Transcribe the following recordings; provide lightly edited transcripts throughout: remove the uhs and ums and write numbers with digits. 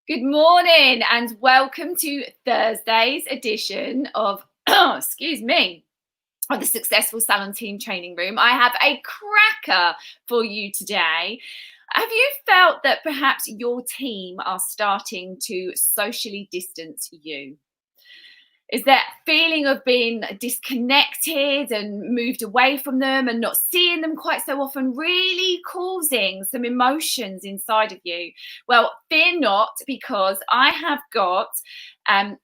Good morning and welcome to Thursday's edition of, excuse me, of the Successful Salon Team Training Room. I have a cracker for you today. Have you felt that perhaps your team are starting to socially distance you? Is that feeling of being disconnected and moved away from them and not seeing them quite so often really causing some emotions inside of you? Well, fear not, because I have got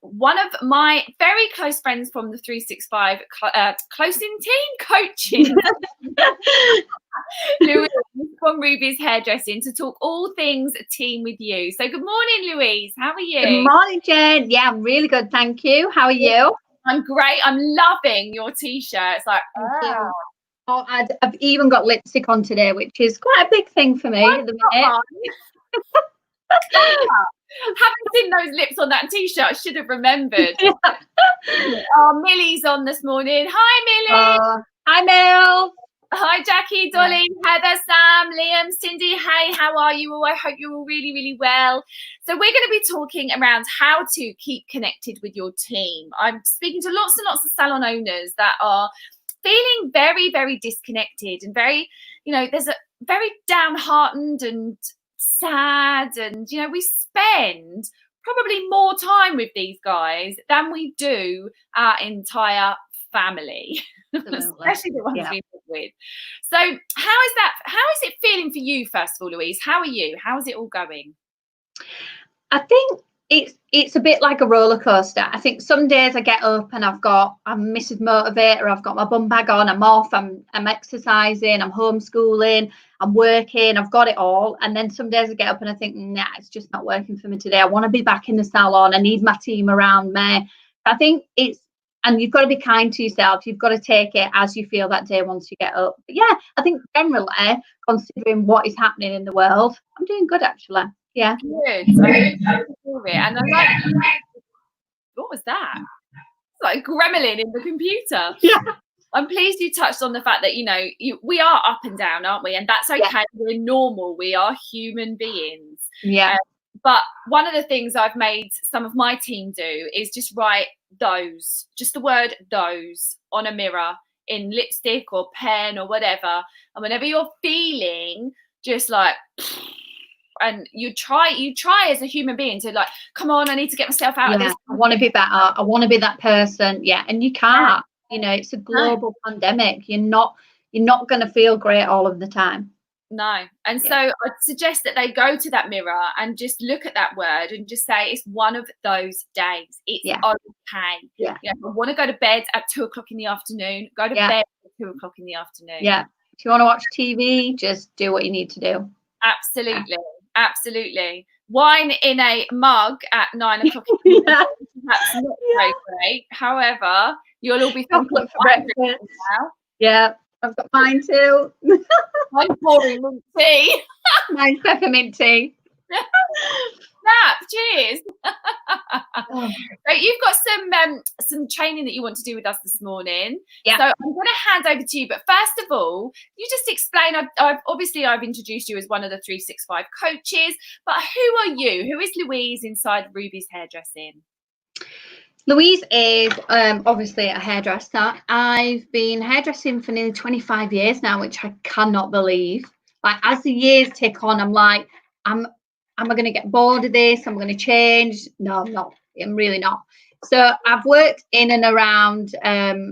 one of my very close friends from the 365 closing team coaching, Louise from Rubies Hairdressing, to talk all things team with you. So good morning, Louise. How are you? Good morning, Jen. Yeah, I'm really good. Thank you. How are you? I'm great. I'm loving your t-shirt. It's like, Oh, I've even got lipstick on today, which is quite a big thing for me at the minute. Haven't seen those lips on that t-shirt. I should have remembered. Millie's on this morning. Hi, Millie. Hi, Mel. Hi, Jackie, Dolly, Heather, Sam, Liam, Cindy. Hey, how are you all? I hope you're all really, really well. So we're going to be talking around how to keep connected with your team. I'm speaking to lots and lots of salon owners that are feeling very, very disconnected and very, there's a very downhearted and sad, and we spend probably more time with these guys than we do our entire family, especially the ones we live with. So how is it feeling for you, first of all, Louise? How are you? How is it all going? I think it's a bit like a roller coaster. I think some days I get up and I'm Mrs. Motivator, I've got my bum bag on, I'm off, I'm exercising, I'm homeschooling, I'm working, I've got it all. And then some days I get up and I think, nah, it's just not working for me today. I want to be back in the salon. I need my team around me. I think and you've got to be kind to yourself. You've got to take it as you feel that day once you get up. But yeah, I think generally, considering what is happening in the world, I'm doing good, actually. Yeah. Good. And I like, what was that? It's like a gremlin in the computer. Yeah. I'm pleased you touched on the fact that, we are up and down, aren't we? And that's okay. Yeah. We're normal. We are human beings. Yeah. But one of the things I've made some of my team do is just write just the word those on a mirror in lipstick or pen or whatever. And whenever you're feeling just like, and you try as a human being to like, come on, I need to get myself out of this. I want to be better. I want to be that person. Yeah. And you can't, it's a global pandemic. You're not going to feel great all of the time. No. And so I'd suggest that they go to that mirror and just look at that word and just say, it's one of those days. It's okay. Yeah. I want to go to bed at 2:00 in the afternoon. Go to bed at 2:00 in the afternoon. Yeah. If you want to watch TV, just do what you need to do. Absolutely. Yeah. Absolutely. Wine in a mug at 9:00 in the morning. That's not so great. However, you'll all be chocolate for breakfast now. Yeah. I've got mine too. Mine's pouring mint tea. Mine's peppermint tea. Snap, cheers. So you've got some training that you want to do with us this morning. Yeah. So I'm going to hand over to you. But first of all, you just explain. I've introduced you as one of the 365 coaches. But who are you? Who is Louise inside Rubies Hairdressing? Louise is obviously a hairdresser. I've been hairdressing for nearly 25 years now, which I cannot believe. Like, as the years tick on, I'm like, am I going to get bored of this? I'm going to change. No, I'm not. I'm really not. So I've worked in and around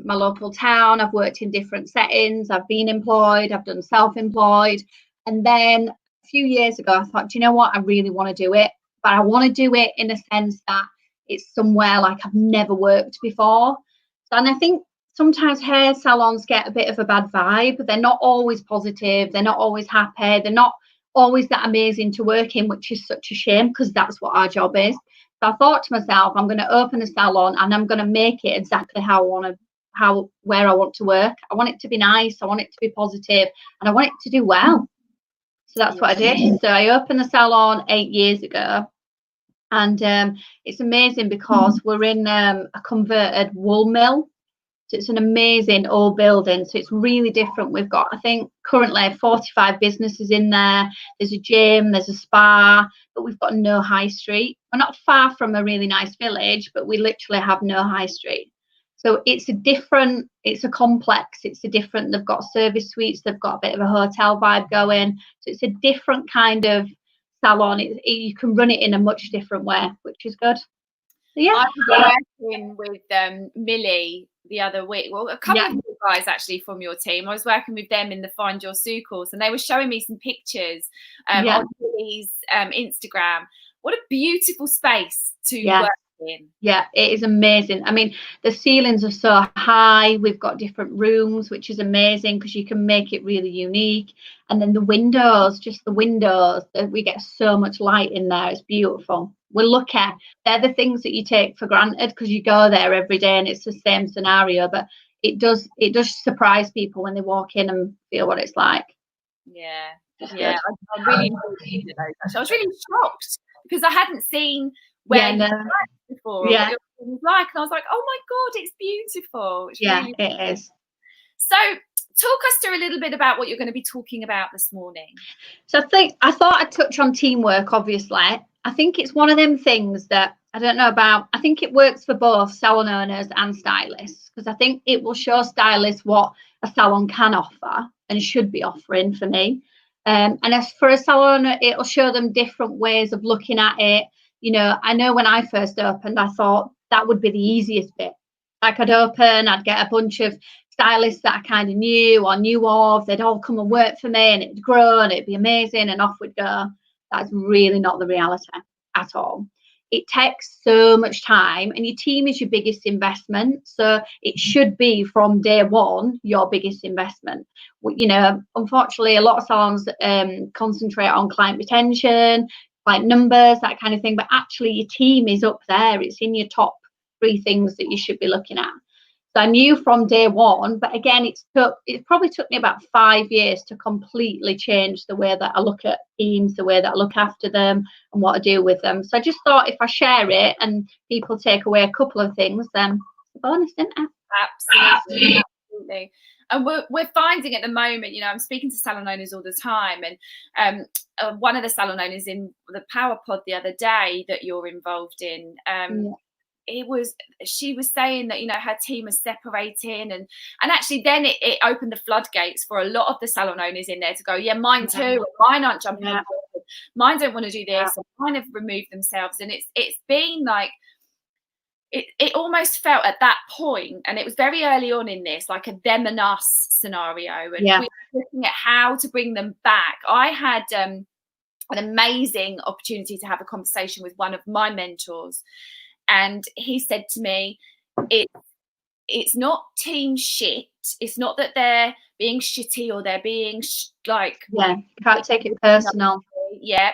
my local town. I've worked in different settings. I've been employed. I've done self-employed. And then a few years ago, I thought, do you know what? I really want to do it. But I want to do it in a sense that it's somewhere like I've never worked before. And I think sometimes hair salons get a bit of a bad vibe. They're not always positive. They're not always happy. They're not always that amazing to work in, which is such a shame because that's what our job is. So I thought to myself, I'm going to open a salon and I'm going to make it exactly where I want to work. I want it to be nice. I want it to be positive, and I want it to do well. So that's what I did. So I opened the salon 8 years ago. And it's amazing because we're in a converted wool mill. So it's an amazing old building. So it's really different. We've got, I think, currently 45 businesses in there. There's a gym, there's a spa, but we've got no high street. We're not far from a really nice village, but we literally have no high street. So it's a complex, they've got service suites, they've got a bit of a hotel vibe going. So it's a different kind of salon. You can run it in a much different way, which is good. So, yeah. I was working with Millie the other week. Well, a couple of you guys actually from your team. I was working with them in the Find Your Sue course, and they were showing me some pictures on Millie's Instagram. What a beautiful space to work in. Yeah, it is amazing. I mean, the ceilings are so high. We've got different rooms, which is amazing because you can make it really unique. And then the windows, we get so much light in there. It's beautiful. We're lucky. They're the things that you take for granted because you go there every day and it's the same scenario. But it does surprise people when they walk in and feel what it's like. Yeah. I really enjoyed those. I was really shocked because I hadn't seen where before what it was like, and I was like, oh my god, it's beautiful. It's really it is. So talk us through a little bit about what you're going to be talking about this morning. So I thought I'd touch on teamwork. Obviously, I think it's one of them things that I don't know about. I think it works for both salon owners and stylists, because I think it will show stylists what a salon can offer and should be offering for me. And as for a salon owner, it'll show them different ways of looking at it. You know, I know when I first opened, I thought that would be the easiest bit. Like I'd open, I'd get a bunch of stylists that I kind of knew or knew of. They'd all come and work for me and it'd grow and it'd be amazing and off we'd go. That's really not the reality at all. It takes so much time and your team is your biggest investment. So it should be from day one, your biggest investment. You know, unfortunately, a lot of salons concentrate on client retention, like numbers, that kind of thing, but actually your team is up there. It's in your top 3 things that you should be looking at. So I knew from day one, but again, it probably took me about 5 years to completely change the way that I look at teams, the way that I look after them and what I do with them. So I just thought if I share it and people take away a couple of things, then it's a bonus, isn't it? Absolutely. And we're finding at the moment, you know, I'm speaking to salon owners all the time, and one of the salon owners in the Power Pod the other day that you're involved in, she was saying that, you know, her team was separating, and actually then it opened the floodgates for a lot of the salon owners in there to go, yeah, mine too, and mine aren't jumping on board, mine don't want to do this, and mine have removed themselves, and it's been like, it almost felt at that point, and it was very early on in this, like a them and us scenario, and we were looking at how to bring them back. I had an amazing opportunity to have a conversation with one of my mentors, and he said to me, it's not team shit. It's not that they're being shitty or they're being you can't take it personal. Yeah,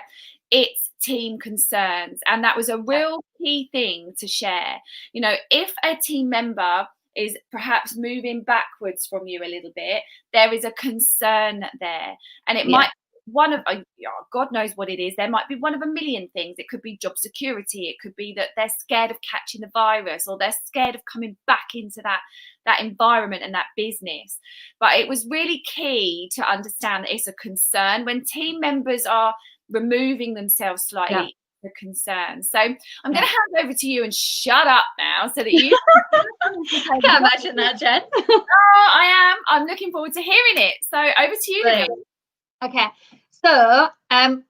it's team concerns, and that was a real key thing to share. You know, if a team member is perhaps moving backwards from you a little bit, there is a concern there, and it might one of God knows what it is. There might be one of a million things. It could be job security. It could be that they're scared of catching the virus, or they're scared of coming back into that environment and that business. But it was really key to understand that it's a concern when team members are removing themselves slightly. The concern. So I'm going to hand over to you and shut up now, so that you I can't imagine that, Jen. Oh, I am. I'm looking forward to hearing it. So over to you, Louise. Okay, so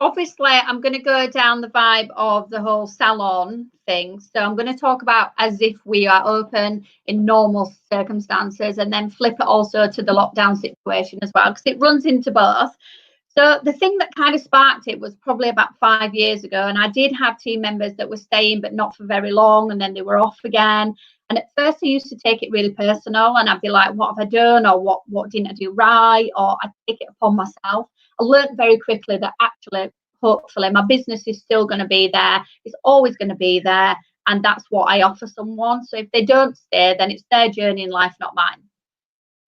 obviously I'm going to go down the vibe of the whole salon thing. So I'm going to talk about as if we are open in normal circumstances, and then flip it also to the lockdown situation as well, because it runs into both. So the thing that kind of sparked it was probably about 5 years ago, and I did have team members that were staying but not for very long, and then they were off again. And at first I used to take it really personal, and I'd be like, what have I done, or what didn't I do right, or I'd take it upon myself. I learned very quickly that actually, hopefully, my business is still going to be there. It's always going to be there, and that's what I offer someone. So if they don't stay, then it's their journey in life, not mine.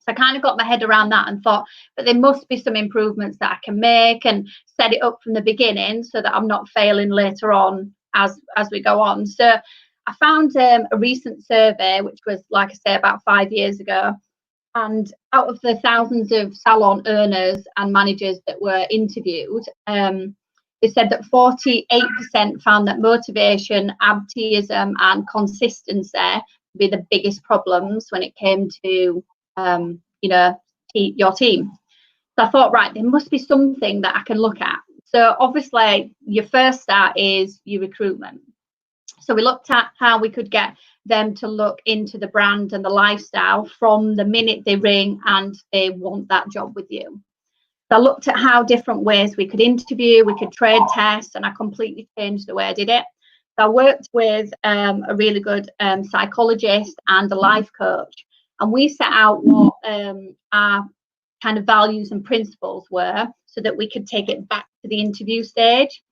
So I kind of got my head around that and thought, but there must be some improvements that I can make and set it up from the beginning so that I'm not failing later on as we go on. So I found a recent survey, which was, like I say, about 5 years ago. And out of the thousands of salon owners and managers that were interviewed, they said that 48% found that motivation, absenteeism, and consistency would be the biggest problems when it came to, your team. So I thought, right, there must be something that I can look at. So obviously, your first start is your recruitment. So we looked at how we could get them to look into the brand and the lifestyle from the minute they ring and they want that job with you. So I looked at how different ways we could interview, we could trade test, and I completely changed the way I did it. So I worked with a really good psychologist and a life coach, and we set out what our kind of values and principles were so that we could take it back to the interview stage.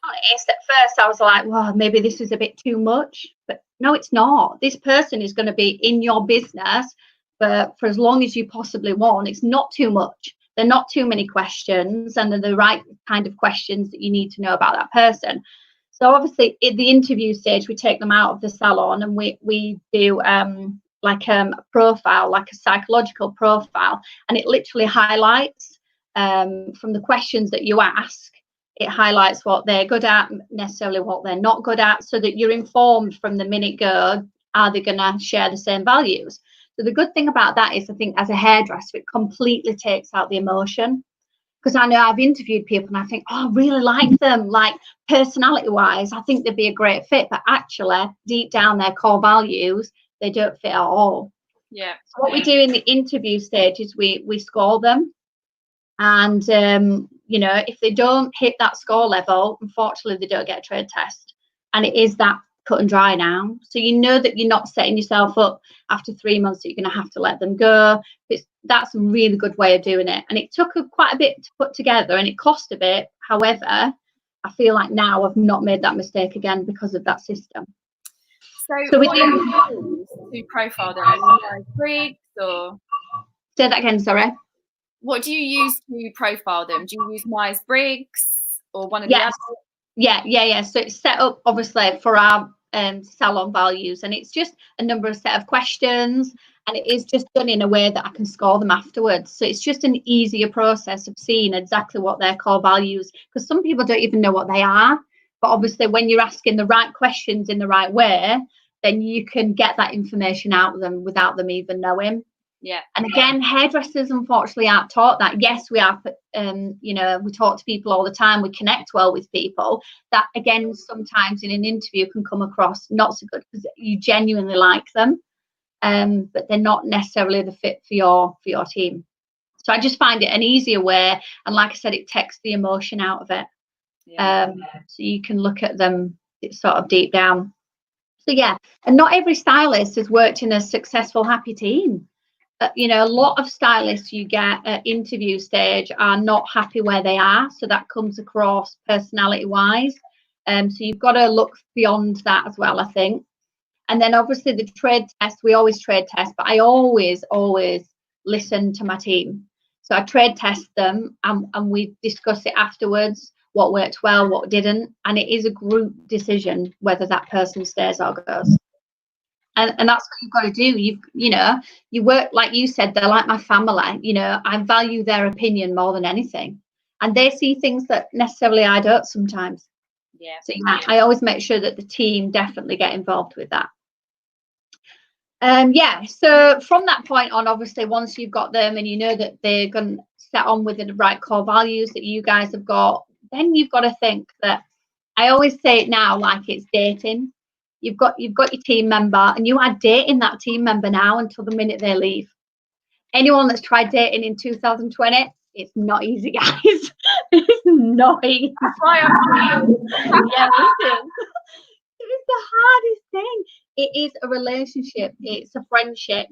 Honest, at first I was like, well, maybe this is a bit too much, but no, it's not. This person is going to be in your business for as long as you possibly want. It's not too much. They're not too many questions, and they're the right kind of questions that you need to know about that person. So obviously in the interview stage, we take them out of the salon and we do a profile, like a psychological profile, and it literally highlights from the questions that you ask. It highlights what they're good at, necessarily what they're not good at, so that you're informed from the minute go, are they going to share the same values? So the good thing about that is, I think, as a hairdresser, it completely takes out the emotion. Because I know I've interviewed people and I think, oh, I really like them, like personality-wise, I think they'd be a great fit. But actually, deep down, their core values, they don't fit at all. Yeah. So what we do in the interview stage is we score them. And, if they don't hit that score level, unfortunately, they don't get a trade test. And it is that cut and dry now. So you know that you're not setting yourself up after 3 months that you're going to have to let them go. That's a really good way of doing it. And it took quite a bit to put together and it cost a bit. However, I feel like now I've not made that mistake again because of that system. So what do you use to profile them? Myers-Briggs or? Say that again, sorry. What do you use to profile them? Do you use Myers-Briggs or one of the others? Yeah. So it's set up obviously for our salon values, and it's just a number of set of questions, and it is just done in a way that I can score them afterwards. So it's just an easier process of seeing exactly what their core values, because some people don't even know what they are. But obviously, when you're asking the right questions in the right way, then you can get that information out of them without them even knowing. Yeah. And again, hairdressers unfortunately aren't taught that. Yes, we are, we talk to people all the time. We connect well with people. That, again, sometimes in an interview can come across not so good because you genuinely like them, but they're not necessarily the fit for your team. So I just find it an easier way. And like I said, it takes the emotion out of it. Yeah. So you can look at them sort of deep down. So, yeah, and not every stylist has worked in a successful, happy team. A lot of stylists you get at interview stage are not happy where they are. So that comes across personality wise. So you've got to look beyond that as well, I think. And then obviously the trade test, we always trade test, but I always listen to my team. So I trade test them and we discuss it afterwards, what worked well, what didn't. And it is a group decision whether that person stays or goes. And that's what you've got to do. You work, like you said, they're like my family. I value their opinion more than anything. And they see things that necessarily I don't sometimes. Yeah. So I always make sure that the team definitely get involved with that. So from that point on, obviously, once you've got them and you know that they're going to set on with the right core values that you guys have got, then you've got to think that, I always say it now like it's dating. You've got your team member, and you are dating that team member now until the minute they leave. Anyone that's tried dating in 2020, it's not easy, guys. It's not easy. That's why I'm It's the hardest thing. It is a relationship. It's a friendship.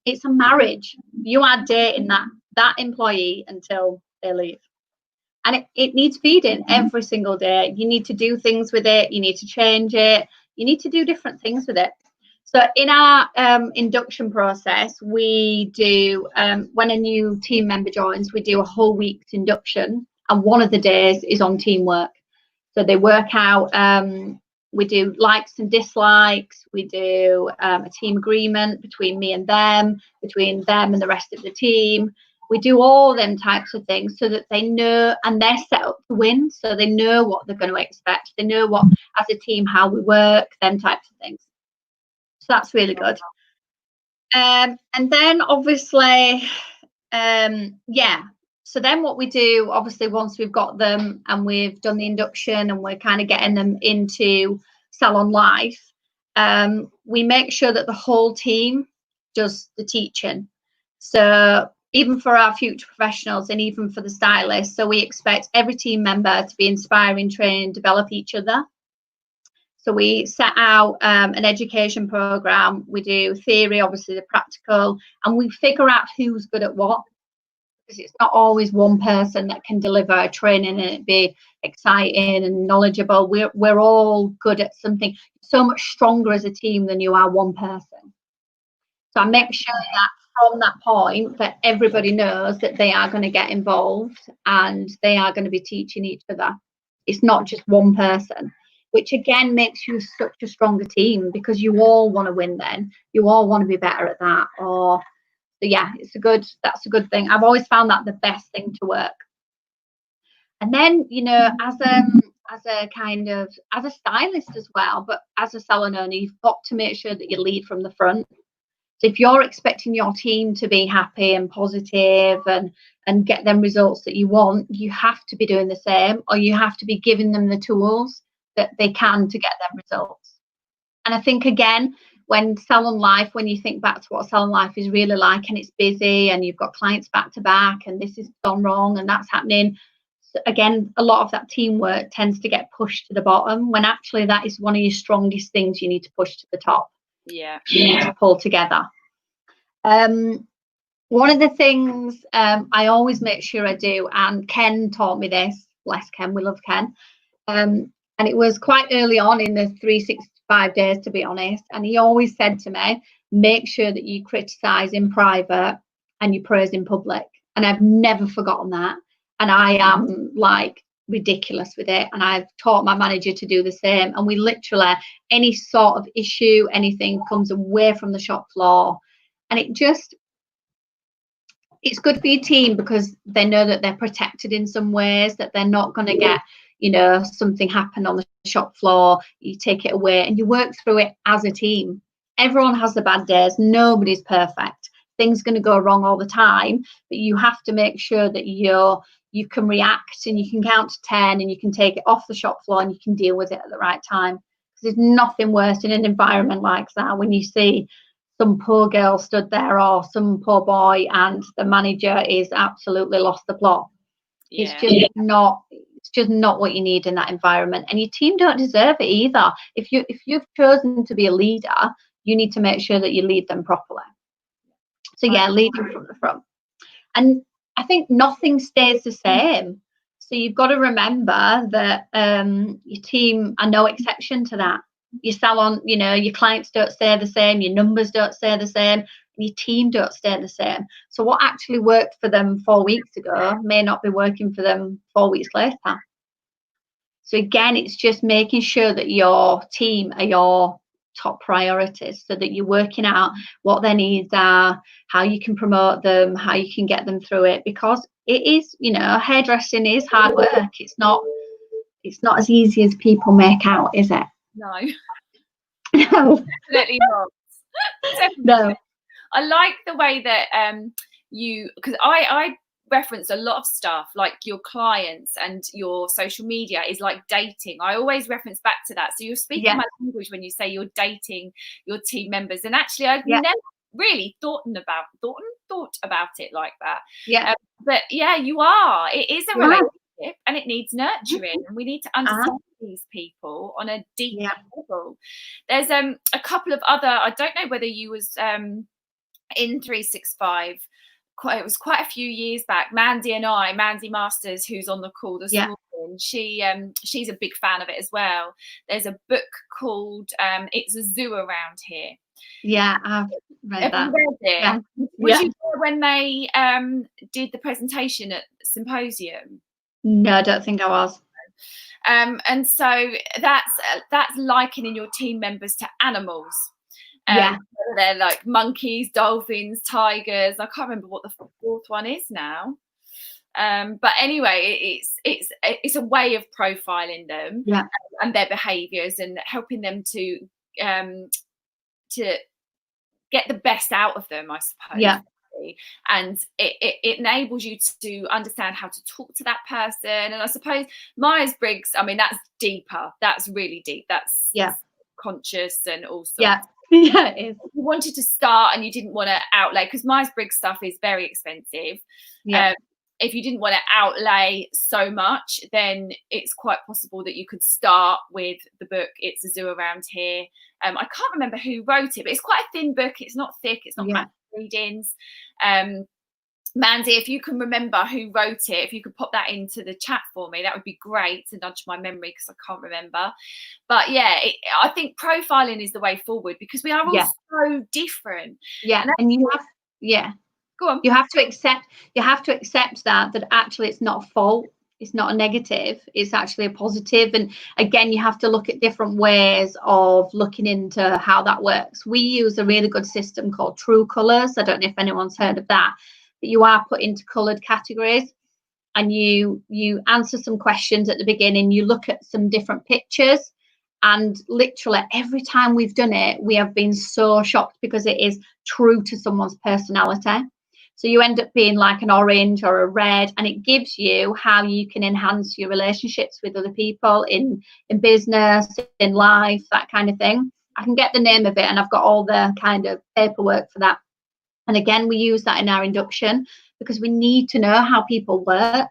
It's a marriage. You are dating that employee until they leave. And it needs feeding every single day. You need to do things with it. You need to change it. You need to do different things with it. So in our induction process, we do, when a new team member joins, we do a whole week's induction. And one of the days is on teamwork. So they work out We do likes and dislikes. We do a team agreement between me and them, between them and the rest of the team. We do all them types of things so that they know, and they're set up to win, so they know what they're going to expect. They know what, as a team, how we work, them types of things. So that's really good. And then obviously, yeah. So then what we do, obviously, once we've got them and we've done the induction and we're kind of getting them into salon life, we make sure that the whole team does the teaching. So even for our future professionals and even for the stylists, so we expect every team member to be inspiring, train, develop each other. So we set out an education program. We do theory, obviously the practical, and we figure out who's good at what. Because it's not always one person that can deliver a training and it be exciting and knowledgeable. We're all good at something. So much stronger as a team than you are one person. So I make sure that from that point that everybody knows that they are going to get involved and they are going to be teaching each other. It's not just one person, which again makes you such a stronger team because you all want to win then. You all want to be better at that. Or so yeah, that's a good thing. I've always found that the best thing to work. And then, you know, as a stylist as well, but as a salon owner, you've got to make sure that you lead from the front. So if you're expecting your team to be happy and positive and get them results that you want, you have to be doing the same, or you have to be giving them the tools that they can to get them results. And I think, again, when salon life, when you think back to what salon life is really like, and it's busy and you've got clients back to back and this has gone wrong and that's happening, so again, a lot of that teamwork tends to get pushed to the bottom when actually that is one of your strongest things you need to push to the top. Yeah. You need to pull together. One of the things I always make sure I do, and Ken taught me this, bless Ken, we love Ken, and it was quite early on in the 365 days, to be honest, and he always said to me, make sure that you criticise in private and you praise in public. And I've never forgotten that, and I am like ridiculous with it, and I've taught my manager to do the same. And we literally, any sort of issue, anything comes away from the shop floor, and it's good for your team because they know that they're protected in some ways, that they're not going to get, you know, something happen on the shop floor, you take it away and you work through it as a team. Everyone has the bad days, nobody's perfect, things going to go wrong all the time, but you have to make sure that you can react and you can count to 10 and you can take it off the shop floor and you can deal with it at the right time. Because there's nothing worse in an environment like that when you see some poor girl stood there or some poor boy and the manager is absolutely lost the plot. Yeah. It's just not what you need in that environment, and your team don't deserve it either. If you've chosen to be a leader, you need to make sure that you lead them properly. So yeah, leading from the front. And I think nothing stays the same. So you've got to remember that your team are no exception to that. Your salon, you know, your clients don't stay the same, your numbers don't stay the same, and your team don't stay the same. So what actually worked for them 4 weeks ago may not be working for them 4 weeks later. So again, it's just making sure that your team are your top priorities, so that you're working out what their needs are, how you can promote them, how you can get them through it, because it is, you know, hairdressing is hard work. It's not as easy as people make out, is it? No. No. Definitely not. Definitely. No. I like the way that because I reference a lot of stuff like your clients and your social media is like dating. I always reference back to that. So you're speaking my language when you say you're dating your team members. And actually I've never really thought about it like that. Yeah. But yeah, you are. It is a relationship and it needs nurturing, and we need to understand these people on a deep level. There's a couple of other, I don't know whether you was in 365, it was quite a few years back, Mandy Masters, who's on the call this morning, she's a big fan of it as well. There's a book called It's a Zoo Around Here. Yeah, I've read that. You read it? Yeah. Was you there when they did the presentation at Symposium? No, I don't think I was. And so that's likening your team members to animals. Yeah. They're like monkeys, dolphins, tigers. I can't remember what the fourth one is now. But anyway, it's a way of profiling them, Yeah. and their behaviours, and helping them to get the best out of them, I suppose. Yeah. And it enables you to understand how to talk to that person. And I suppose Myers-Briggs, I mean, that's deeper. That's really deep. That's conscious and all sorts. Yeah. Yeah, it is. You wanted to start and you didn't want to outlay, because Myers-Briggs stuff is very expensive. Yeah. If you didn't want to outlay so much, then it's quite possible that you could start with the book It's a Zoo Around Here. I can't remember who wrote it, but it's quite a thin book. It's not thick. It's not massive readings. Mandy, if you can remember who wrote it, if you could pop that into the chat for me, that would be great to nudge my memory, because I can't remember. But yeah, I think profiling is the way forward, because we are all so different. Yeah, and you have, go on. You have to accept that actually it's not a fault. It's not a negative. It's actually a positive. And again, you have to look at different ways of looking into how that works. We use a really good system called True Colours. I don't know if anyone's heard of that. But you are put into coloured categories, and you answer some questions at the beginning. You look at some different pictures, and literally every time we've done it, we have been so shocked, because it is true to someone's personality. So you end up being like an orange or a red, and it gives you how you can enhance your relationships with other people in business, in life, that kind of thing. I can get the name of it, and I've got all the kind of paperwork for that. And again, we use that in our induction, because we need to know how people work.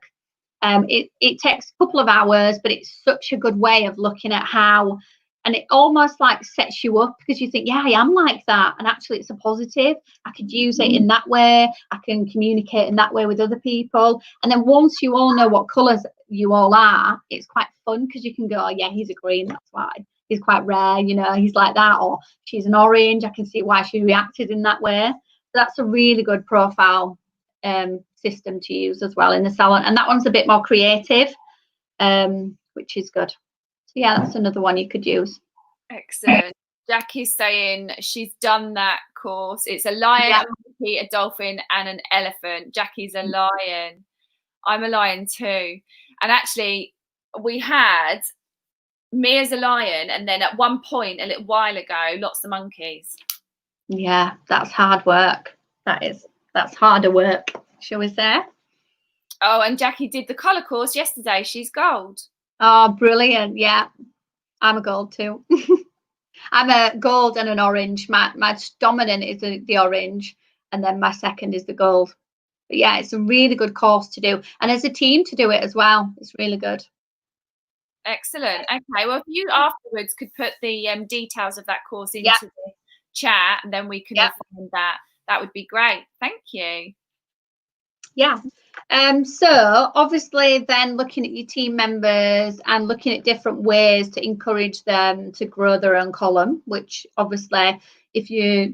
It takes a couple of hours, but it's such a good way of looking at how, and it almost like sets you up, because you think, yeah, I am like that, and actually it's a positive. I could use it in that way. I can communicate in that way with other people. And then once you all know what colours you all are, it's quite fun, because you can go, oh, yeah, he's a green, that's why. He's quite rare, you know, he's like that. Or she's an orange, I can see why she reacted in that way. So that's a really good profile system to use as well in the salon. And that one's a bit more creative, which is good. So yeah, that's another one you could use. Excellent. Jackie's saying she's done that course. It's a lion, a monkey, a dolphin, and an elephant. Jackie's a lion. I'm a lion too. And actually, we had me as a lion, and then at one point a little while ago, lots of monkeys. Yeah, that's hard work. That's harder work, shall we say? Oh, and Jackie did the colour course yesterday. She's gold. Oh, brilliant. Yeah, I'm a gold too. I'm a gold and an orange. My dominant is the orange, and then my second is the gold. But yeah, it's a really good course to do, and as a team to do it as well. It's really good. Excellent. Okay, well, if you afterwards could put the details of that course into the chat, and then we can find that would be great. Thank you. Yeah. So obviously then looking at your team members and looking at different ways to encourage them to grow their own column, which obviously if you're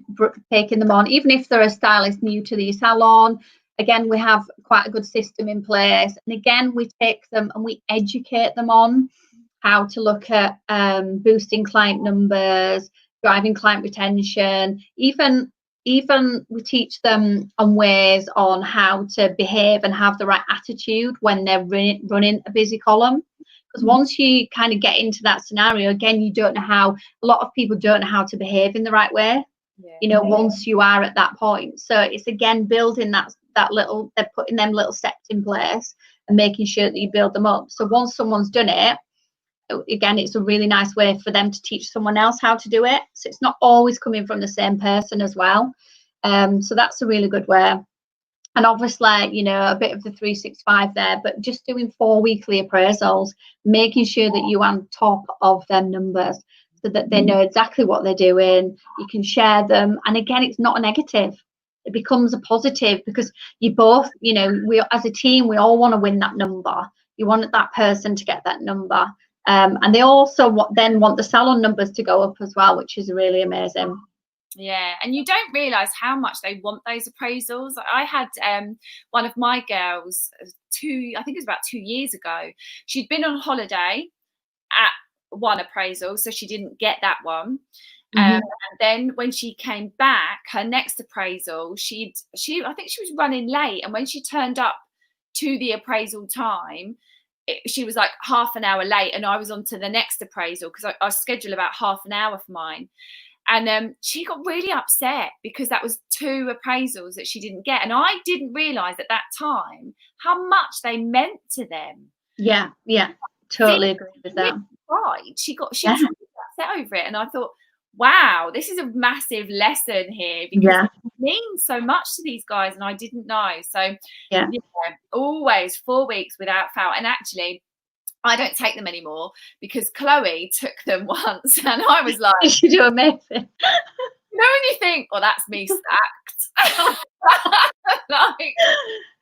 taking them on, even if they're a stylist new to the salon, again, we have quite a good system in place. And again, we take them and we educate them on how to look at boosting client numbers, driving client retention, even we teach them on ways on how to behave and have the right attitude when they're running a busy column. Because once you kind of get into that scenario, again, you don't know how, a lot of people don't know how to behave in the right way, you know, once you are at that point. So it's again building that little, they're putting them little steps in place and making sure that you build them up. So once someone's done it, again, it's a really nice way for them to teach someone else how to do it. So it's not always coming from the same person as well. So that's a really good way. And obviously, you know, a bit of the 365 there, but just doing 4 weekly appraisals, making sure that you're on top of their numbers so that they know exactly what they're doing. You can share them. And again, it's not a negative. It becomes a positive, because you both, you know, we as a team, we all want to win that number. You want that person to get that number. And they also then want the salon numbers to go up as well, which is really amazing. Yeah, and you don't realise how much they want those appraisals. I had one of my girls I think it was about 2 years ago. She'd been on holiday one appraisal, so she didn't get that one. Mhm. And then when she came back, her next appraisal, I think she was running late, and when she turned up to the appraisal time, she was like half an hour late, and I was on to the next appraisal because I schedule about half an hour for mine. And she got really upset because that was 2 appraisals that she didn't get, and I didn't realise at that time how much they meant to them. Yeah, totally agree with that. Right, she was really upset over it, and I thought, wow, this is a massive lesson here because it means so much to these guys, and I didn't know. So yeah, always 4 weeks without fail. And actually, I don't take them anymore because Chloe took them once, and I was like, "You do amazing." You know, when you think, "Oh, that's me stacked," like,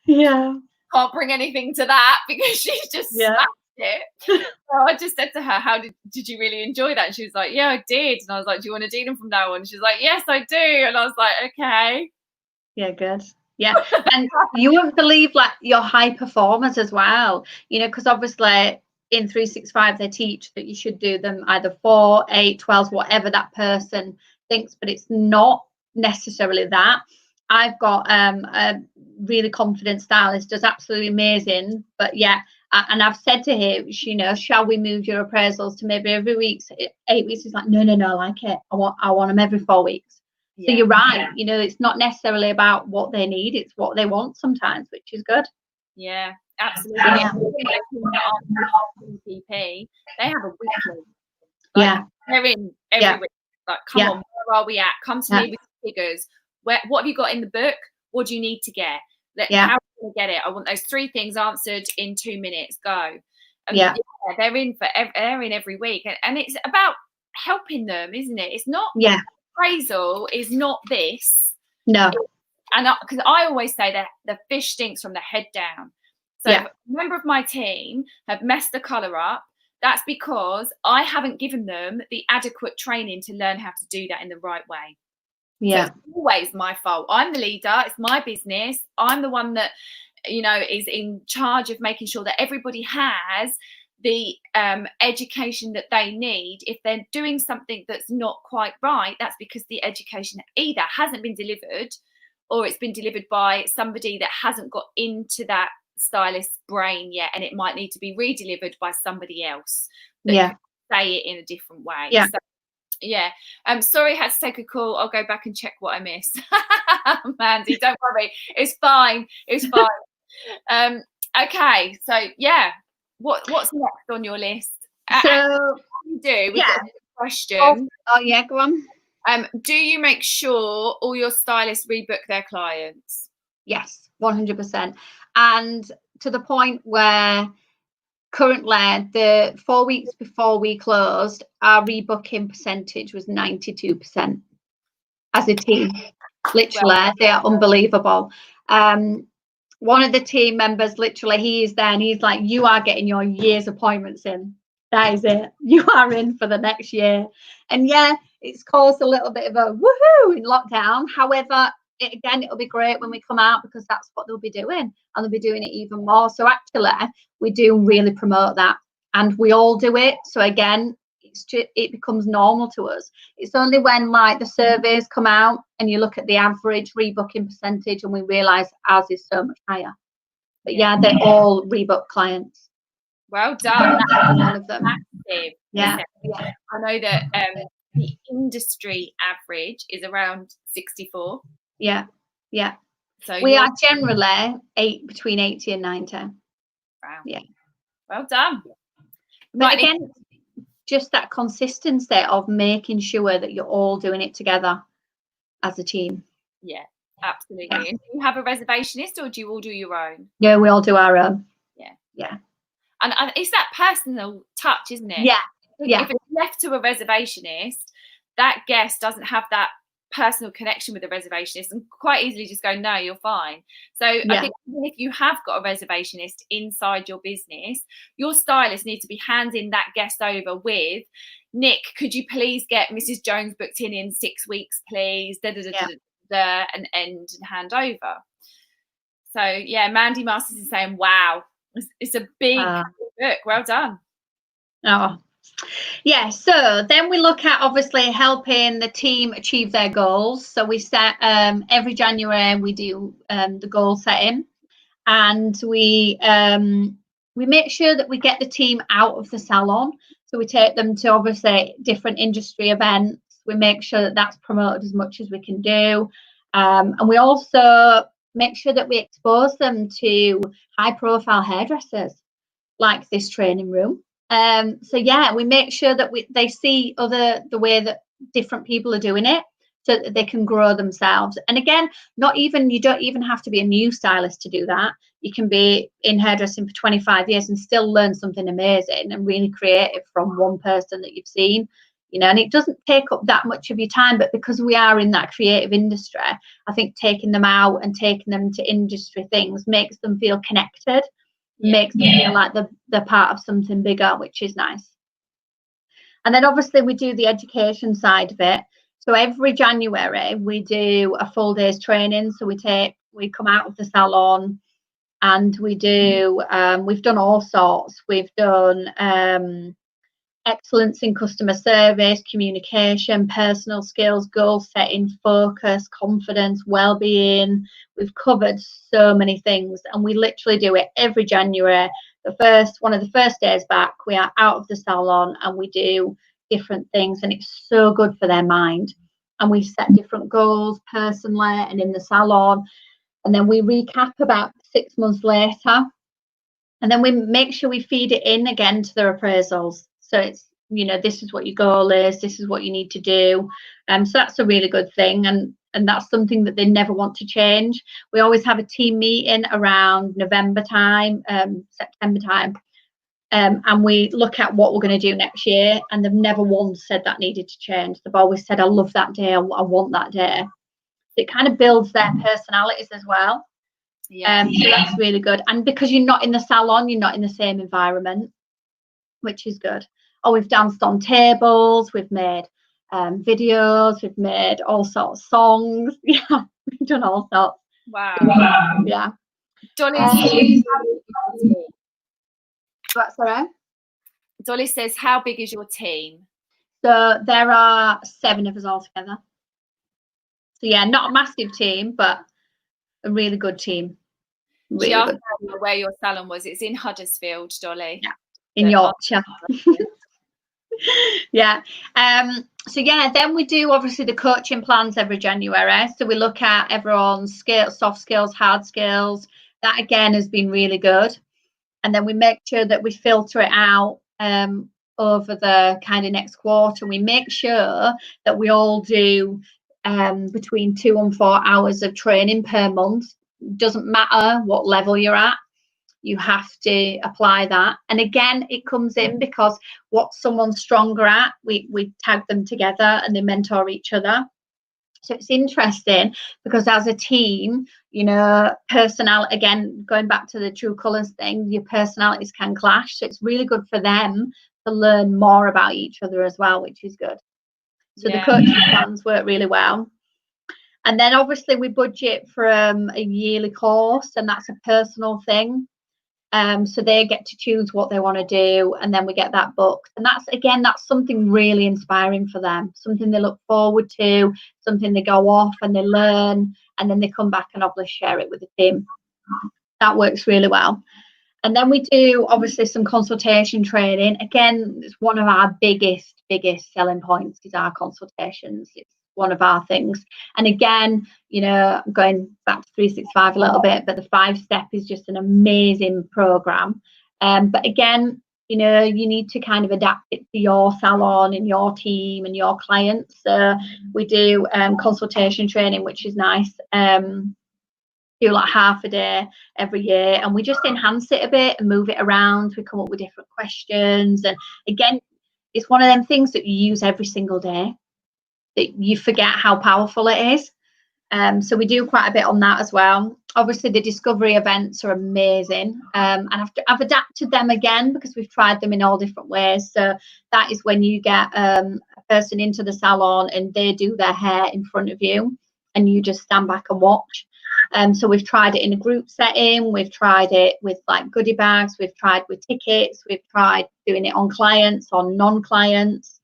yeah, can't bring anything to that because she's just smashed it. So I just said to her, "How did you really enjoy that?" And she was like, "Yeah, I did." And I was like, "Do you want to do them from now on?" And she was like, "Yes, I do." And I was like, "Okay." Yeah, good. Yeah, and you won't believe like your high performers as well. You know, because obviously in 365 they teach that you should do them either 4, 8, 12, whatever that person thinks, but it's not necessarily that. I've got a really confident stylist, does absolutely amazing, but yeah. And I've said to him, you know, shall we move your appraisals to maybe every week, 8 weeks? He's like, no, I like it. I want them every 4 weeks. So you're right. You know, it's not necessarily about what they need; it's what they want sometimes, which is good. Yeah, absolutely. Yeah. PP, they have a weekly. Like, they're in every week. Like, come on, where are we at? Come to me with figures. What have you got in the book? What do you need to get? How are we going to get it? I want those 3 things answered in 2 minutes. Go. And they're in every week, and it's about helping them, isn't it? It's not. Appraisal is not this. No. And because I always say that the fish stinks from the head down. So if a member of my team have messed the colour up, that's because I haven't given them the adequate training to learn how to do that in the right way. So it's always my fault. I'm the leader. It's my business. I'm the one that, you know, is in charge of making sure that everybody has the education that they need. If they're doing something that's not quite right, that's because the education either hasn't been delivered, or it's been delivered by somebody that hasn't got into that stylist's brain yet, and it might need to be re-delivered by somebody else that could say it in a different way. Sorry, I had to take a call. I'll go back and check what I missed. Mandy, don't worry, it's fine. Okay, so what's next on your list? So you do. We've got a question. Oh yeah, go on. Do you make sure all your stylists rebook their clients? Yes, 100%. And to the point where currently, the 4 weeks before we closed, our rebooking percentage was 92% as a team. Literally, they are unbelievable. One of the team members, literally, he is there and he's like, you are getting your year's appointments in. That is it. You are in for the next year. And yeah, it's caused a little bit of a woohoo in lockdown. However, it'll be great when we come out, because that's what they'll be doing, and they'll be doing it even more. So actually, we do really promote that, and we all do it. So again, it becomes normal to us. It's only when like the surveys come out and you look at the average rebooking percentage and we realize ours is so much higher. But they're all rebook clients. Well done. One of them. Massive. Yeah. I know that the industry average is around 64. Yeah. So we are generally between 80 and 90. Wow. Yeah. Well done. But again, just that consistency of making sure that you're all doing it together as a team. Yeah, absolutely. Yeah. And do you have a reservationist, or do you all do your own? No, we all do our own. Yeah. And it's that personal touch, isn't it? Yeah. If it's left to a reservationist, that guest doesn't have that personal connection with the reservationist and quite easily just go, no, you're fine. So I think even if you have got a reservationist inside your business, your stylist needs to be handing that guest over with, Nick, could you please get Mrs. Jones booked in 6 weeks, please, and end and hand over. So Mandy Masters is saying, wow, it's a big book. Well done. Oh, Yeah, so then we look at obviously helping the team achieve their goals. So we set every January we do the goal setting, and we make sure that we get the team out of the salon. So we take them to obviously different industry events. We make sure that that's promoted as much as we can do, and we also make sure that we expose them to high-profile hairdressers like this training room. So yeah, we make sure that they see the way that different people are doing it, so that they can grow themselves. And again, you don't even have to be a new stylist to do that. You can be in hairdressing for 25 years and still learn something amazing and really creative from one person that you've seen, and it doesn't take up that much of your time. But because we are in that creative industry, I think taking them out and taking them to industry things makes them feel connected. Makes them feel like they're part of something bigger, which is nice. And then obviously we do the education side of it. So every January we do a full day's training. So we come out of the salon and we do we've done all sorts. We've done excellence in customer service, communication, personal skills, goal setting, focus, confidence, well-being. We've covered so many things, and we literally do it every January. One of the first days back, we are out of the salon and we do different things, and it's so good for their mind. And we set different goals personally and in the salon, and then we recap about 6 months later, and then we make sure we feed it in again to their appraisals. So it's, this is what your goal is, this is what you need to do. So that's a really good thing. And that's something that they never want to change. We always have a team meeting around November time, September time. And we look at what we're going to do next year. And they've never once said that needed to change. They've always said, I love that day, I want that day. It kind of builds their personalities as well. So that's really good. And because you're not in the salon, you're not in the same environment, which is good. We've danced on tables, we've made videos, we've made all sorts of songs. Yeah, we've done all sorts. Wow. Yeah. Dolly, Dolly says, how big is your team? So there are 7 of us all together. So yeah, not a massive team, but a really good team. Really she asked where your salon was. It's in Huddersfield, Dolly. Yeah, in Yorkshire. Yeah. So yeah, then we do obviously the coaching plans every January. So we look at everyone's skills, soft skills, hard skills. That again has been really good. And then we make sure that we filter it out over the kind of next quarter. We make sure that we all do between 2 and 4 hours of training per month. Doesn't matter what level you're at, you have to apply that. And again, it comes in because what someone's stronger at, we tag them together and they mentor each other. So it's interesting because as a team, personality, again, going back to the true colours thing, your personalities can clash. So it's really good for them to learn more about each other as well, which is good. So the coaching plans work really well. And then obviously we budget for a yearly course, and that's a personal thing. So they get to choose what they want to do, and then we get that booked. And that's something really inspiring for them, something they look forward to, something they go off and they learn, and then they come back and obviously share it with the team. That works really well. And then we do obviously some consultation training. Again, it's one of our biggest selling points is our consultations. It's one of our things. And again, going back to 365 a little bit, but the 5-step is just an amazing program. But again, you need to kind of adapt it to your salon and your team and your clients. So we do consultation training, which is nice. Do like half a day every year, and we just enhance it a bit and move it around. We come up with different questions, and again, it's one of them things that you use every single day that you forget how powerful it is. So we do quite a bit on that as well. Obviously the discovery events are amazing, and I've adapted them again because we've tried them in all different ways. So that is when you get a person into the salon and they do their hair in front of you and you just stand back and watch. So we've tried it in a group setting, we've tried it with like goodie bags, we've tried with tickets, we've tried doing it on clients, on non-clients.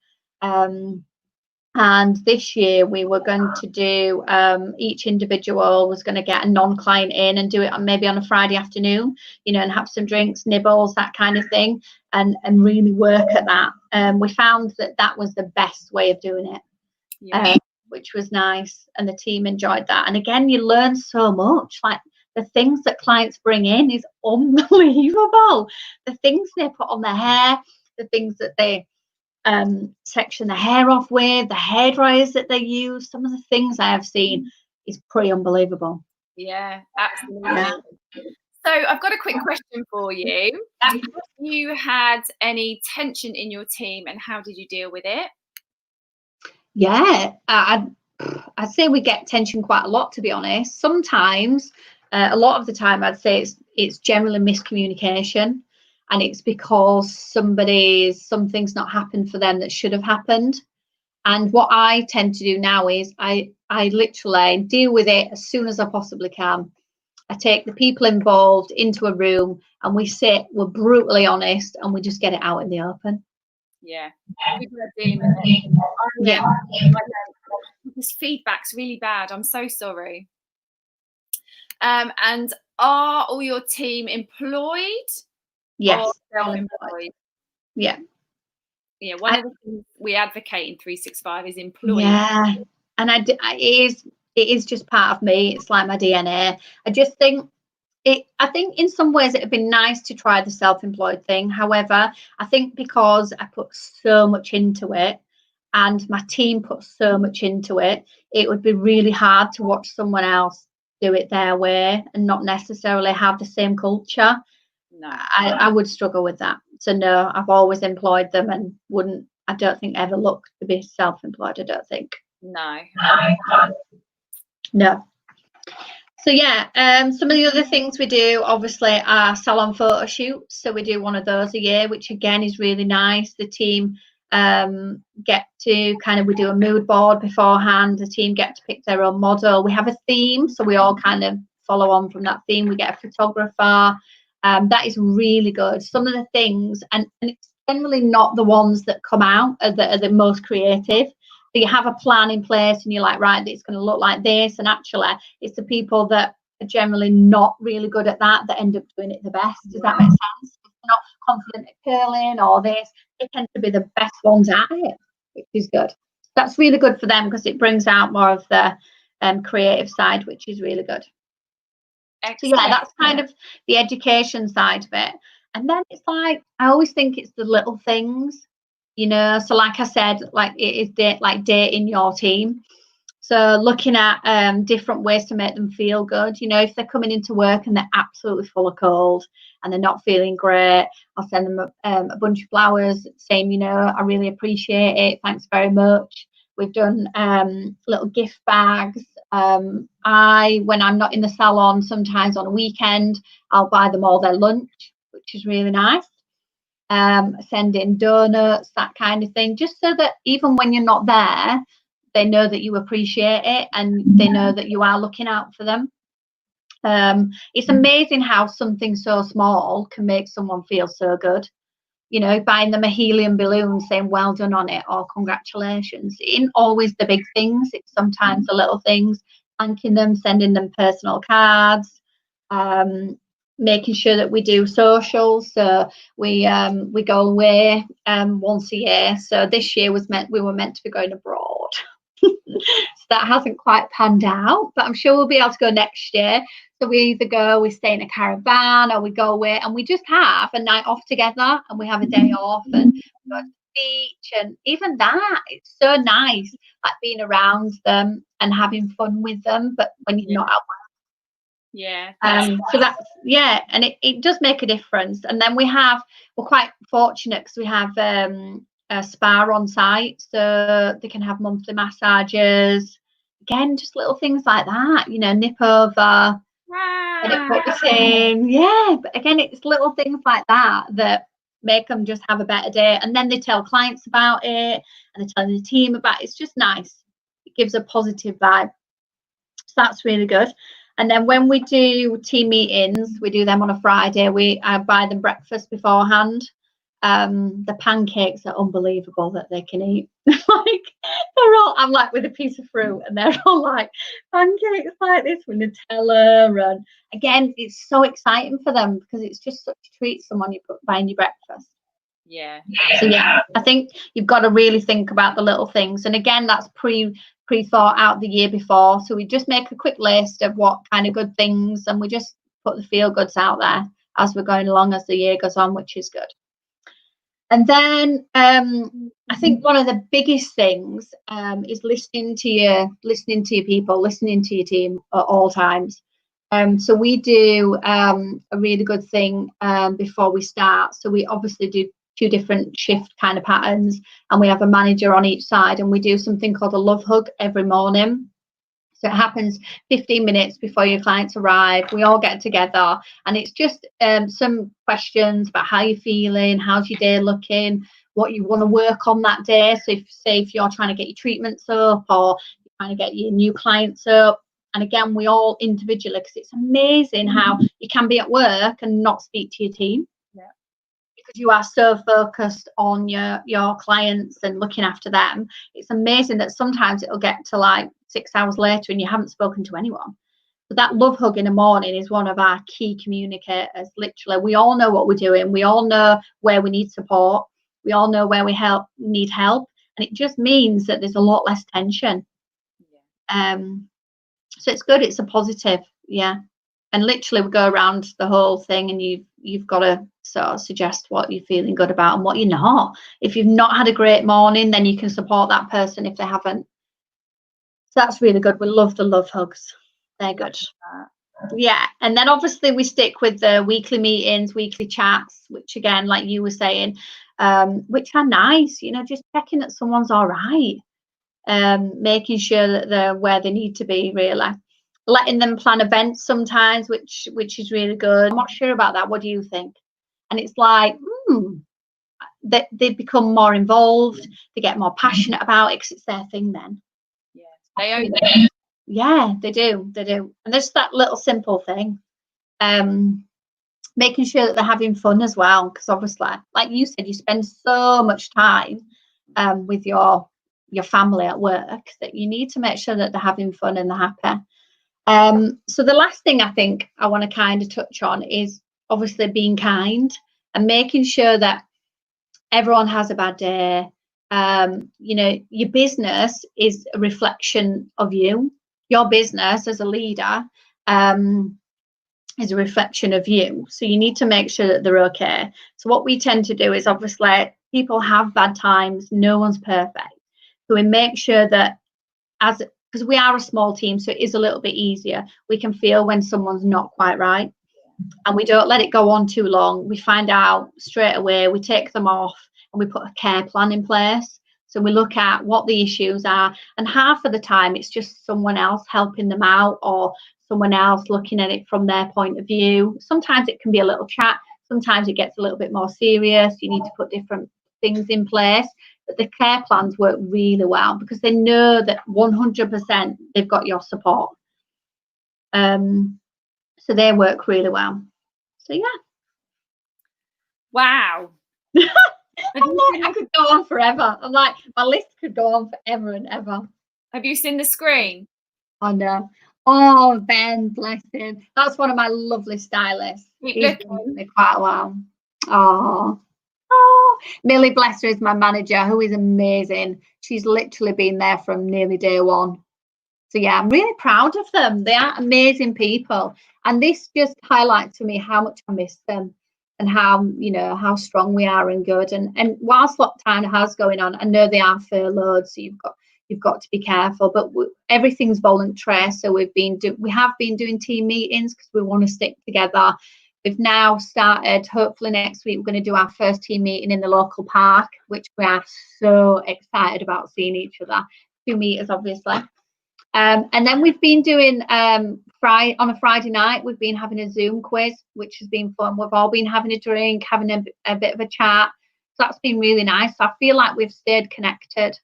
And this year we were going to do, each individual was going to get a non-client in and do it maybe on a Friday afternoon, you know, and have some drinks, nibbles, that kind of thing, and really work at that. We found that that was the best way of doing it, which was nice, and the team enjoyed that. And again, you learn so much. Like the things that clients bring in is unbelievable. The things they put on their hair, the things that they section the hair off with, the hair dryers that they use, some of the things I have seen is pretty unbelievable. Yeah, absolutely. Yeah. So I've got a quick question for you. Have you had any tension in your team, and how did you deal with it? Yeah, I'd say we get tension quite a lot, to be honest. Sometimes, a lot of the time, I'd say it's generally miscommunication. And it's because something's not happened for them that should have happened. And what I tend to do now is I literally deal with it as soon as I possibly can. I take the people involved into a room and we're brutally honest, and we just get it out in the open. Yeah. People are dealing with it. Yeah. This feedback's really bad. I'm so sorry. And are all your team employed? Yes. Self-employed? Yeah. Yeah, one of the things we advocate in 365 is employee. Yeah, and it is just part of me. It's like my DNA. I just think I think in some ways it would be nice to try the self-employed thing. However, I think because I put so much into it and my team put so much into it, it would be really hard to watch someone else do it their way and not necessarily have the same culture. No, I would struggle with that. So no, I've always employed them and I don't think ever look to be self-employed. I don't think. No. No. So yeah, some of the other things we do obviously are salon photo shoots. So we do one of those a year, which again is really nice. The team get to we do a mood board beforehand. The team get to pick their own model. We have a theme, so we all kind of follow on from that theme. We get a photographer. That is really good. Some of the things, and it's generally not the ones that come out that are the most creative. So you have a plan in place and you're like, right, it's going to look like this. And actually, it's the people that are generally not really good at that end up doing it the best. Does that make sense? If they're not confident at curling or this, they tend to be the best ones at it, which is good. That's really good for them because it brings out more of the creative side, which is really good. Excellent. So yeah, that's kind of the education side of it. And then it's like, I always think it's the little things, you know. So like I said, like it is dating your team. So looking at different ways to make them feel good. You know, if they're coming into work and they're absolutely full of cold and they're not feeling great, I'll send them a bunch of flowers saying, you know, I really appreciate it. Thanks very much. We've done little gift bags. When I'm not in the salon, sometimes on a weekend, I'll buy them all their lunch, which is really nice. Send in donuts, that kind of thing, just so that even when you're not there, they know that you appreciate it and they know that you are looking out for them. It's amazing how something so small can make someone feel so good. You know, buying them a helium balloon saying well done on it or congratulations. It ain't always the big things, it's sometimes the little things, thanking them, sending them personal cards, making sure that we do socials. So we go away once a year. So this year we were meant to be going abroad. So that hasn't quite panned out, but I'm sure we'll be able to go next year. So we either we stay in a caravan, or we go away and we just have a night off together and we have a day off and go to the beach. And even that, it's so nice, like being around them and having fun with them, but when you're not at work. Yeah. So that's, yeah, and it does make a difference. And then we're quite fortunate because we have a spa on site, so they can have monthly massages. Again, just little things like that, you know, nip over, get it put in. Yeah, but again, it's little things like that that make them just have a better day. And then they tell clients about it and they're telling the team about it. It's just nice. It gives a positive vibe. So that's really good. And then when we do team meetings, we do them on a Friday. I buy them breakfast beforehand. The pancakes are unbelievable that they can eat. Like I'm like with a piece of fruit, and they're all like pancakes like this with Nutella. And again, it's so exciting for them because it's just such a treat. Someone you put buying your breakfast. Yeah. So yeah, I think you've got to really think about the little things. And again, that's pre-thought out the year before. So we just make a quick list of what kind of good things, and we just put the feel goods out there as we're going along as the year goes on, which is good. And then I think one of the biggest things is listening to your people, listening to your team at all times. So we do a really good thing before we start. So we obviously do 2 different shift kind of patterns, and we have a manager on each side, and we do something called a love hug every morning. So it happens 15 minutes before your clients arrive. We all get together, and it's just some questions about how you're feeling, how's your day looking, what you want to work on that day. So if you're trying to get your treatments up, or you're trying to get your new clients up. And again, we all individually, because it's amazing how you can be at work and not speak to your team. Because you are so focused on your clients and looking after them. It's amazing that sometimes it'll get to like 6 hours later and you haven't spoken to anyone. But that love hug in the morning is one of our key communicators. Literally, we all know what we're doing. We all know where we need support. We all know where we need help. And it just means that there's a lot less tension. So it's good. It's a positive. Yeah. And literally we go around the whole thing, and you've got to sort of suggest what you're feeling good about and what you're not. If you've not had a great morning, then you can support that person if they haven't. So that's really good. We love the love hugs. They're good. Yeah. And then obviously we stick with the weekly meetings, weekly chats, which again, like you were saying, which are nice, just checking that someone's all right. Making sure that they're where they need to be, really. Letting them plan events sometimes, which is really good. I'm not sure about that. What do you think? And it's like, they become more involved. They get more passionate about it because it's their thing then. Yeah, they own it. Yeah, they do. And there's that little simple thing. Making sure that they're having fun as well, because obviously, like you said, you spend so much time with your family at work that you need to make sure that they're having fun and they're happy. So the last thing I think I want to kind of touch on is obviously being kind and making sure that everyone has a bad day. Your business is a reflection of you. Your business as a leader is a reflection of you. So you need to make sure that they're okay. So what we tend to do is obviously people have bad times. No one's perfect. So we make sure that because we are a small team, so it is a little bit easier. We can feel when someone's not quite right, and we don't let it go on too long. We find out straight away, we take them off, and we put a care plan in place. So we look at what the issues are, and half of the time it's just someone else helping them out, or someone else looking at it from their point of view. Sometimes it can be a little chat. Sometimes it gets a little bit more serious. You need to put different things in place. But the care plans work really well because they know that 100% they've got your support. So they work really well. So yeah. Wow. I could go on forever. I'm like, my list could go on forever and ever. Have you seen the screen? I know. Oh, Ben, bless him. That's one of my lovely stylists. He's been with me quite a while. Oh, Millie, bless her, is my manager, who is amazing. She's literally been there from nearly day one. So yeah, I'm really proud of them. They are amazing people. And this just highlights to me how much I miss them and how strong we are and good. And whilst lockdown has going on, I know they are furloughed, so you've got to be careful. But everything's voluntary. So we have been doing team meetings because we want to stick together. We've now started, hopefully next week, we're going to do our first team meeting in the local park, which we are so excited about seeing each other. 2 meters, obviously. And then we've been doing on a Friday night, we've been having a Zoom quiz, which has been fun. We've all been having a drink, having a bit of a chat. So that's been really nice. So I feel like we've stayed connected,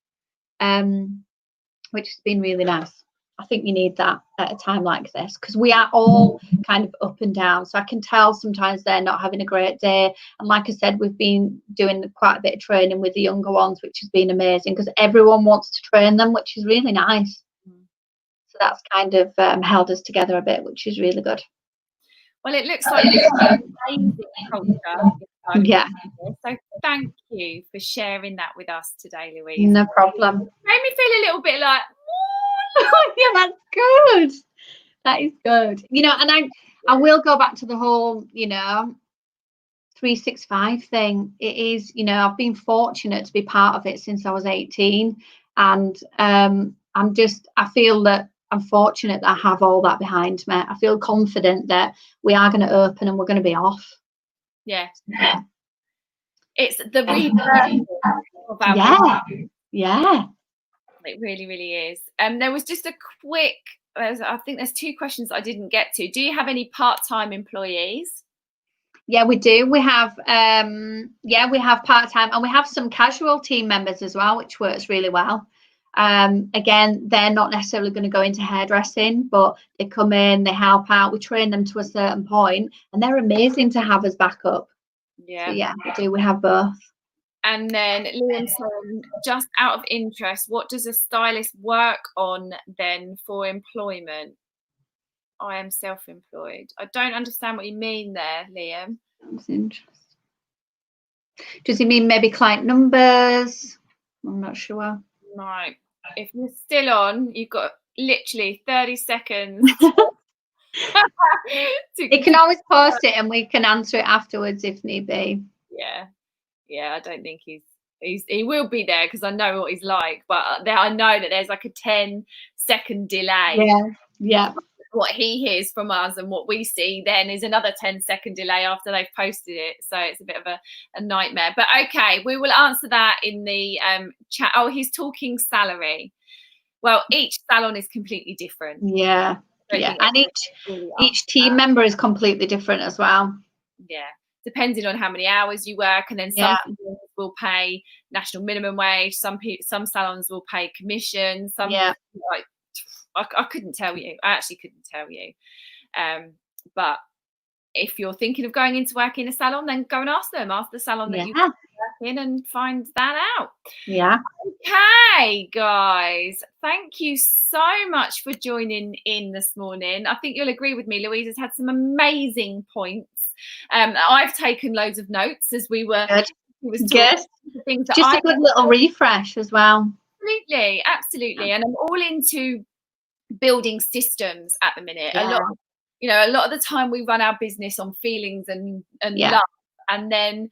which has been really nice. I think you need that at a time like this, because we are all kind of up and down. So I can tell sometimes they're not having a great day. And like I said, we've been doing quite a bit of training with the younger ones, which has been amazing, because everyone wants to train them, which is really nice. So that's kind of held us together a bit, which is really good. Well, it looks like an amazing culture. Yeah. So thank you for sharing that with us today, Louise. No problem. Made me feel a little bit like, yeah, that's good. That is good. You know, and I will go back to the whole, you know, 365 thing. It is, you know, I've been fortunate to be part of it since I was 18, and I feel that I'm fortunate that I have all that behind me. I feel confident that we are going to open and we're going to be off. Yeah. It's the rebirth of our yeah. Yeah. It really, really is. There was just a quick, I think there's 2 questions I didn't get to. Do you have any part-time employees? Yeah, we do. We have we have part-time, and we have some casual team members as well, which works really well. Again, they're not necessarily going to go into hairdressing, but they come in, they help out, we train them to a certain point, and they're amazing to have as backup. Yeah. So yeah, we do. We have both. And then Liam, just out of interest, what does a stylist work on then for employment? I am self-employed. I don't understand what you mean there, Liam. That's interesting. Does he mean maybe client numbers? I'm not sure. No. If you're still on, you've got literally 30 seconds. You can always post it and we can answer it afterwards if need be. Yeah, I don't think he will be there, because I know what he's like, but I know that there's like a 10-second delay. Yeah. What he hears from us and what we see then is another 10-second delay after they've posted it. So it's a bit of a nightmare. But okay, we will answer that in the chat. Oh, he's talking salary. Well, each salon is completely different. Yeah. And each team member is completely different as well. Yeah. Depending on how many hours you work, and then some salons will pay national minimum wage. Some salons will pay commission. Some like I couldn't tell you. I actually couldn't tell you. But if you're thinking of going into work in a salon, then go and ask them. Ask the salon that you work in and find that out. Yeah. Okay, guys. Thank you so much for joining in this morning. I think you'll agree with me. Louise has had some amazing points. I've taken loads of notes as we were. Good. Things that just a good little refresh as well. Absolutely. And I'm all into building systems at the minute. A lot of the time we run our business on feelings and love, and then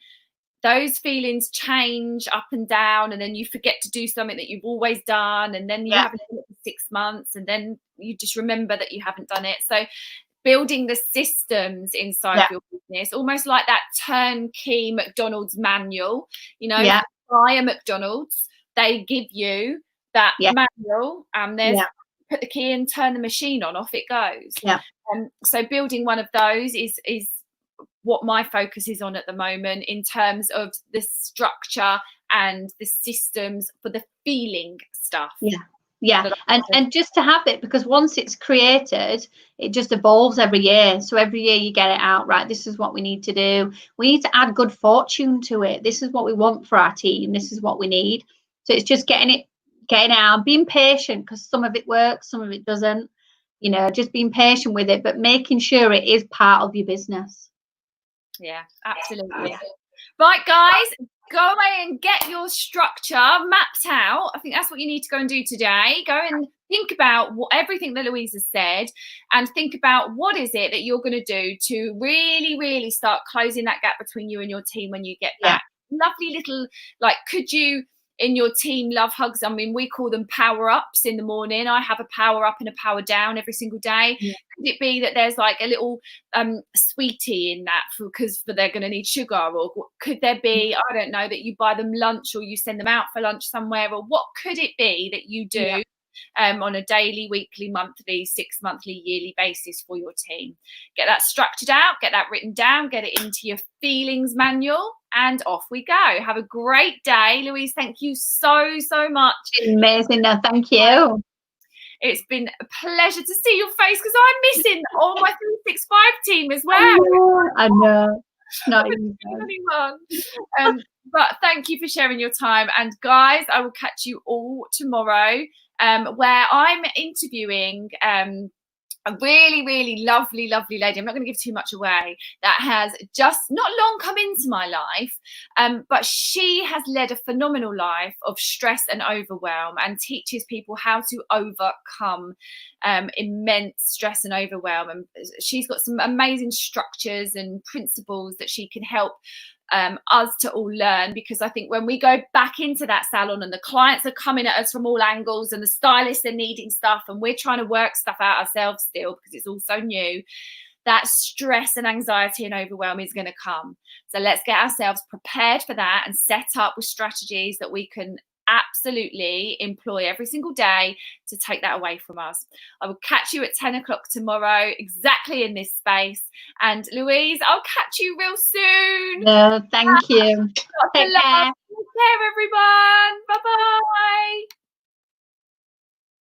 those feelings change up and down, and then you forget to do something that you've always done, and then you haven't done it for 6 months, and then you just remember that you haven't done it. So building the systems inside your business, almost like that turnkey McDonald's manual. Buy a McDonald's, they give you that manual, and there's put the key in, turn the machine on, off it goes. So building one of those is what my focus is on at the moment, in terms of the structure and the systems for the feeling stuff. And just to have it, because once it's created, it just evolves every year. So every year you get it out, right? This is what we need to do. We need to add good fortune to it. This is what we want for our team. This is what we need. So it's just getting it out, being patient, because some of it works, some of it doesn't. Just being patient with it, but making sure it is part of your business. Yeah, absolutely. Right, guys, go away and get your structure mapped out. I think that's what you need to go and do today. Go and think about everything that Louise has said, and think about what is it that you're going to do to really, really start closing that gap between you and your team when you get back. Lovely little, could you in your team love hugs? I mean, we call them power ups in the morning. I have a power up and a power down every single day. Could it be that there's a little sweetie in that because they're going to need sugar? Or could there be, I don't know, that you buy them lunch, or you send them out for lunch somewhere? Or what could it be that you do on a daily, weekly, monthly, 6-monthly, yearly basis for your team? Get that structured out, get that written down, get it into your feelings manual, and off we go. Have a great day. Louise, thank you so much. Amazing. No, thank you. It's been a pleasure to see your face because I'm missing all my 365 team as well. I know. Not even anyone. But thank you for sharing your time. And guys, I will catch you all tomorrow, where I'm interviewing a really, really lovely lady. I'm not going to give too much away, that has just not long come into my life, but she has led a phenomenal life of stress and overwhelm and teaches people how to overcome immense stress and overwhelm. And she's got some amazing structures and principles that she can help us to all learn, because I think when we go back into that salon and the clients are coming at us from all angles and the stylists are needing stuff and we're trying to work stuff out ourselves still because it's all so new, that stress and anxiety and overwhelm is going to come. So let's get ourselves prepared for that and set up with strategies that we can absolutely employ every single day to take that away from us. I will catch you at 10 o'clock tomorrow, exactly in this space. And Louise, I'll catch you real soon. No, thank you. Take care, everyone. Bye-bye.